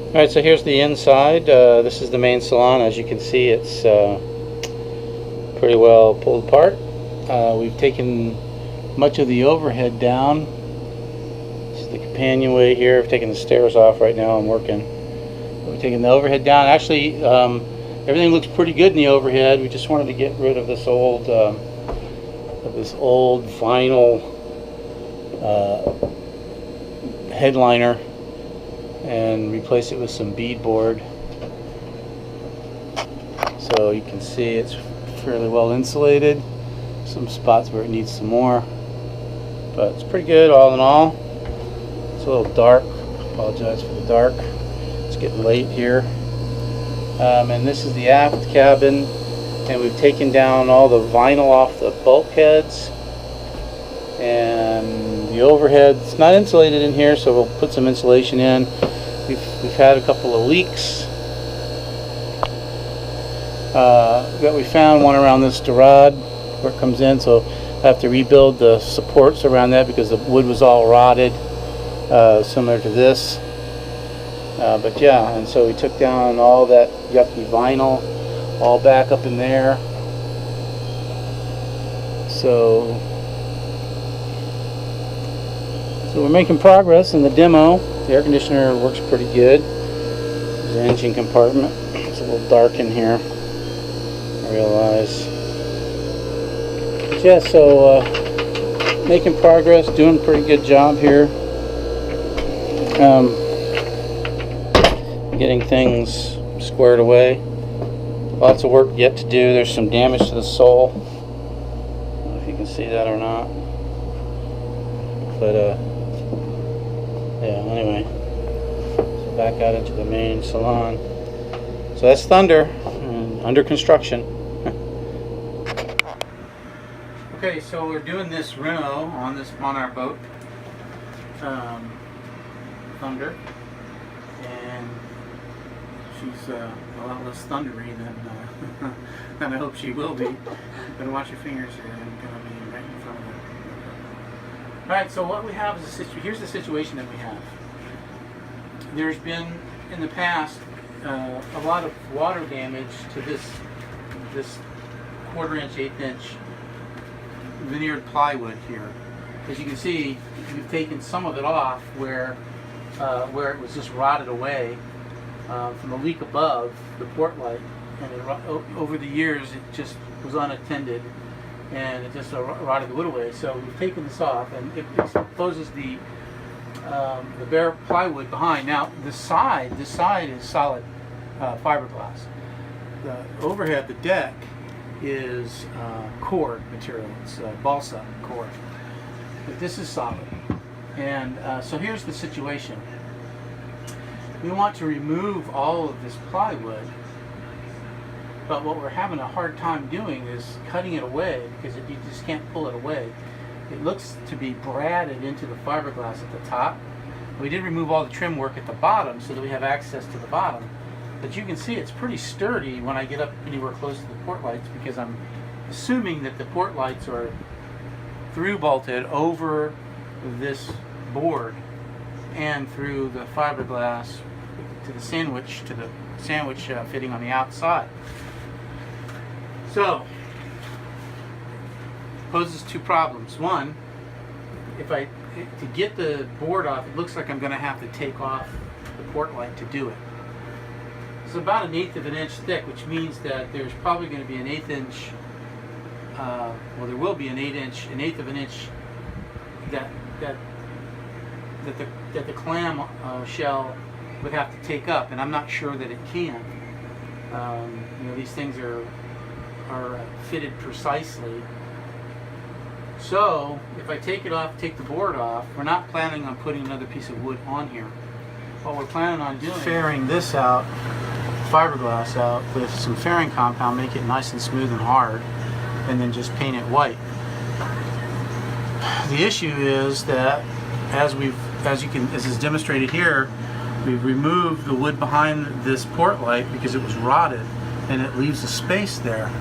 Alright, so here's the inside. This is the main salon. As you can see, it's pretty well pulled apart. We've taken much of the overhead down. This is the companionway here. I've taken the stairs off right now. I'm working. We've taken the overhead down. Actually, everything looks pretty good in the overhead. We just wanted to get rid of this old vinyl headliner and replace it with some beadboard. So you can see it's fairly well insulated. Some spots where it needs some more, but it's pretty good all in all. It's a little dark. Apologize for the dark. It's getting late here. And this is the aft cabin, and we've taken down all the vinyl off the bulkheads, and the overhead's not insulated in here, so we'll put some insulation in. We've had a couple of leaks that we found, one around this rod where it comes in, so I have to rebuild the supports around that because the wood was all rotted, similar to this. But yeah, and so we took down all that yucky vinyl, all back up in there. So we're making progress in the demo. The air conditioner works pretty good. There's an engine compartment. It's a little dark in here, I realize. But yeah, so making progress, doing a pretty good job here. Getting things squared away. Lots of work yet to do. There's some damage to the sole. I don't know if you can see that or not. But yeah, anyway. So back out into the main salon. So that's Thunder, under construction. Okay, so we're doing this reno on our boat, Thunder, and she's a lot less thundery than I hope she will be. Better watch your fingers here. I'm gonna be right in front of her. All right. So what we have is here's the situation that we have. There's been in the past a lot of water damage to this 1/4 inch, 1/8 inch veneered plywood here. As you can see, we've taken some of it off where it was just rotted away from the leak above the port light, and over the years it just was unattended and it just rotted the wood away. So we've taken this off, and it exposes the bare plywood behind. Now this side is solid fiberglass. The overhead, the deck, is cord material. It's balsa cord, but this is solid. And so here's the situation. We want to remove all of this plywood, but what we're having a hard time doing is cutting it away, because you just can't pull it away. It looks to be bradded into the fiberglass at the top. We did remove all the trim work at the bottom so that we have access to the bottom, but you can see it's pretty sturdy when I get up anywhere close to the port lights, because I'm assuming that the port lights are through bolted over this board and through the fiberglass to the sandwich fitting on the outside. So poses two problems. One, to get the board off, it looks like I'm going to have to take off the port light to do it. It's about 1/8 of an inch thick, which means that there's probably going to be an 1/8 inch. Well, there will be an 1/8 of an inch that the clam shell would have to take up, and I'm not sure that it can. These things are fitted precisely. So if I take it off, take the board off, we're not planning on putting another piece of wood on here. What we're planning on doing is fairing this out, fiberglass out, with some fairing compound, make it nice and smooth and hard, and then just paint it white. The issue is that as is demonstrated here, we've removed the wood behind this port light because it was rotted, and it leaves a space there.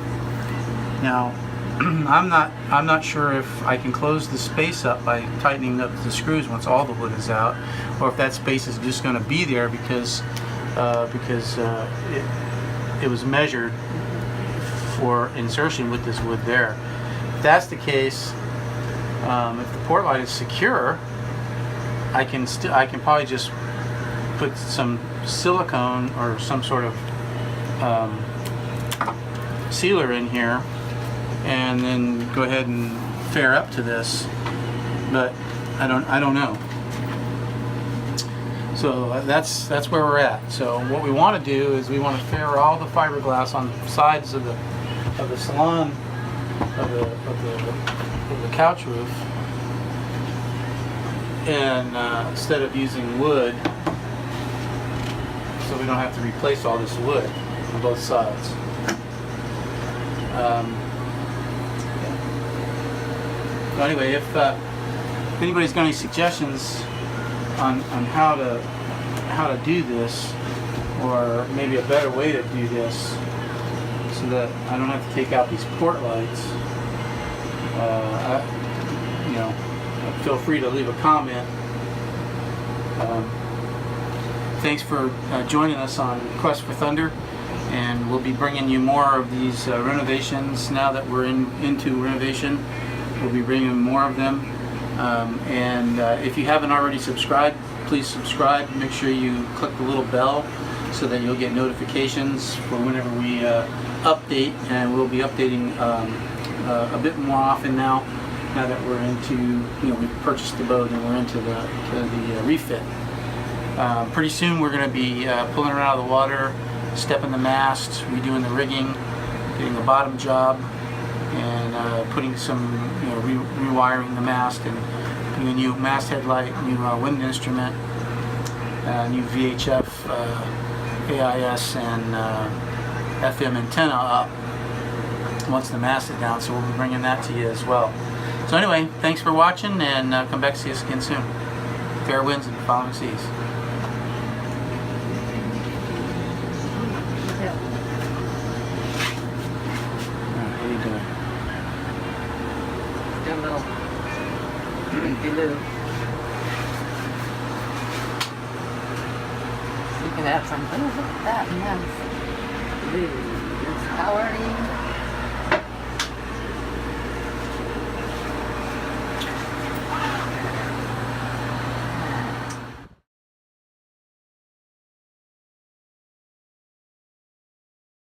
Now, I'm not sure if I can close the space up by tightening up the screws once all the wood is out, or if that space is just going to be there because because it was measured for insertion with this wood there. If that's the case, if the port light is secure, I can probably just put some silicone or some sort of sealer in here, and then go ahead and fair up to this. But I don't know. So that's where we're at. So what we want to do is we want to fair all the fiberglass on the sides of the salon of the couch roof, and instead of using wood, so we don't have to replace all this wood on both sides. So anyway, if anybody's got any suggestions on how to do this, or maybe a better way to do this, so that I don't have to take out these port lights, feel free to leave a comment. Thanks for joining us on Quest for Thunder, and we'll be bringing you more of these renovations. Now that we're into renovation, we'll be bringing more of them. And if you haven't already subscribed, please subscribe. Make sure you click the little bell so that you'll get notifications for whenever we update, and we'll be updating a bit more often now that we're into, we've purchased the boat and we're into the refit. Pretty soon we're going to be pulling her out of the water, stepping the mast, redoing the rigging, getting the bottom job, and putting some, rewiring the mast, and putting a new mast headlight, new wind instrument, new VHF, AIS, and FM antenna up once the mast is down, so we'll be bringing that to you as well. So anyway, thanks for watching, and come back to see us again soon. Fair winds and following seas. What are you doing? Do a little do-do. You can have some. Oh, look at that. Nice. It's powering.